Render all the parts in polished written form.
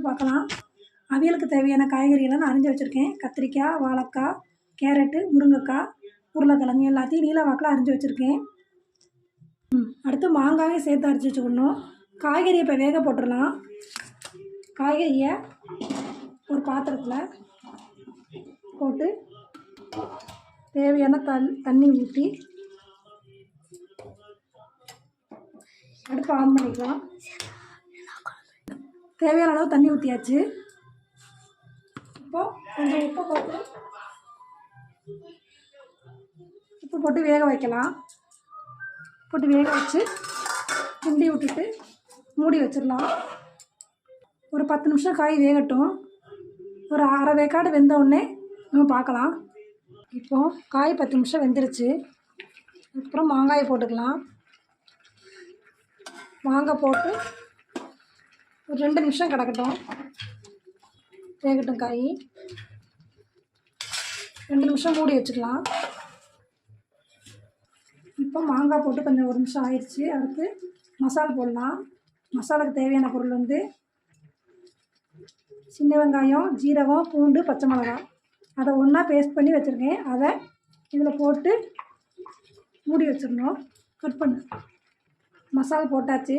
பார்க்கலாம். அவியலுக்கு தேவையான காய்கறிகளை நான் அரிஞ்சு வச்சுருக்கேன். கத்திரிக்காய், வாழைக்காய், கேரட்டு, முருங்கைக்காய், உருளைக்கிழங்கு எல்லாத்தையும் நீல வாக்கில் அரிஞ்சு வச்சுருக்கேன். அடுத்து மாங்காயும் சேர்த்து அரைச்சி வச்சுக்கணும். காய்கறியை இப்போ வேக போட்டுடலாம். காய்கறியை ஒரு பாத்திரத்தில் போட்டு தேவையான தண்ணி ஊற்றி அடுப்பு ஆன் பண்ணிக்கலாம். தேவையான அளவு தண்ணி ஊற்றியாச்சு. இப்போது கொஞ்சம் உப்பு போட்டு வேக வைக்கலாம். போட்டு வேக வச்சு கிண்டி விட்டுட்டு மூடி வச்சிடலாம். ஒரு 10 நிமிஷம் காய் வேகட்டும். ஒரு அரை வேக்காடு வெந்த உடனே நம்ம பார்க்கலாம். இப்போது காய் 10 நிமிஷம் வெந்துருச்சு. அப்புறம் மாங்காயை போட்டுக்கலாம். மாங்காய் போட்டு ஒரு 2 நிமிஷம் கிடக்கட்டும், வேகட்டும் காய். 2 நிமிஷம் மூடி வச்சுக்கலாம். இப்போ மாங்காய் போட்டு கொஞ்சம் 1 நிமிஷம் ஆயிடுச்சு. அடுத்து மசாலா போடலாம். மசாலாவுக்கு தேவையான பொருள் வந்து சின்ன வெங்காயம், ஜீரகம், பூண்டு, பச்சை மிளகாய் அதை ஒன்றா பேஸ்ட் பண்ணி வச்சுருக்கேன். அதை இதில் போட்டு மூடி வச்சிடணும். கட் பண்ணு. மசாலா போட்டாச்சு.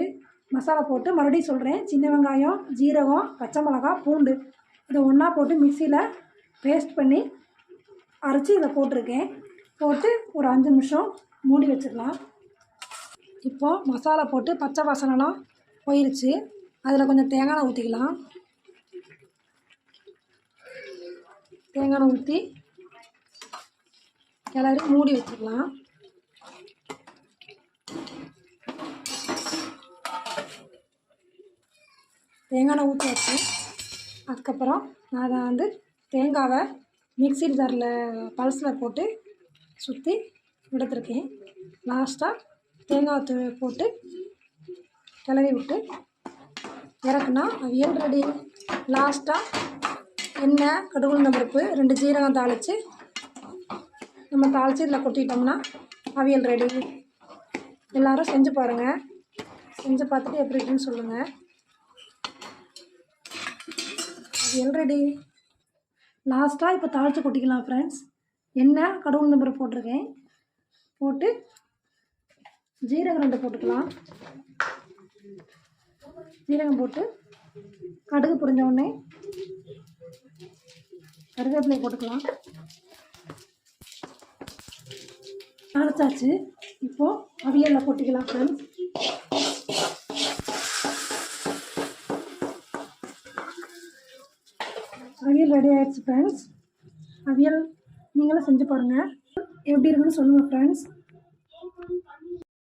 மசாலா போட்டு மறுபடியும் சொல்கிறேன். சின்ன வெங்காயம், ஜீரகம், பச்சை மிளகாய், பூண்டு இதை ஒன்றா போட்டு மிக்சியில் பேஸ்ட் பண்ணி அரைச்சி இதை போட்டிருக்கேன். போட்டு ஒரு 5 நிமிஷம் மூடி வச்சிடலாம். இப்போது மசாலா போட்டு பச்சை வாசனைலாம் போயிடுச்சு. அதில் கொஞ்சம் தேங்காய் எண்ணெய் ஊற்றிக்கலாம். தேங்காய் எண்ணெய் ஊற்றி கிளறி மூடி வச்சிடலாம். தேங்காய் எண்ணெய் ஊற்றி வச்சு அதுக்கப்புறம் நான் வந்து தேங்காவை மிக்ஸி ஜாரில் பல்ஸில் போட்டு சுற்றி எடுத்துருக்கேன். லாஸ்ட்டாக தேங்காய் போட்டு கிளறி விட்டு இறக்குனா அவியல் ரெடி. லாஸ்ட்டாக எண்ணெய், கடுகு, உளுந்தம் பருப்பு, 2 ஜீரகம் தாளித்து நம்ம தாளித்து இதில் கொட்டிட்டோம்னா அவியல் ரெடி. எல்லோரும் செஞ்சு பாருங்கள். செஞ்சு பார்த்துட்டு எப்படி இருக்குன்னு சொல்லுங்கள். அவியல் ரெடி. லாஸ்ட்டாக இப்போ தாளித்து கொட்டிக்கலாம் ஃப்ரெண்ட்ஸ். எண்ணெய், கடுகு, உளுந்தம் பருப்பு போட்டிருக்கேன். போட்டு ஜீரகம் 2 போட்டுக்கலாம். ஜீரகம் போட்டு கடுகு பொரிஞ்ச உடனே கருவேப்பிலை போட்டுக்கலாம். அரைச்சாச்சு. இப்போது அவியலில் போட்டிக்கலாம் ஃப்ரெண்ட்ஸ். அவியல் ரெடி ஆகிடுச்சு ஃப்ரெண்ட்ஸ். அவியல் நீங்களும் செஞ்சு பாருங்கள். எப்படி இருக்குன்னு சொல்லுங்கள் ஃப்ரெண்ட்ஸ்.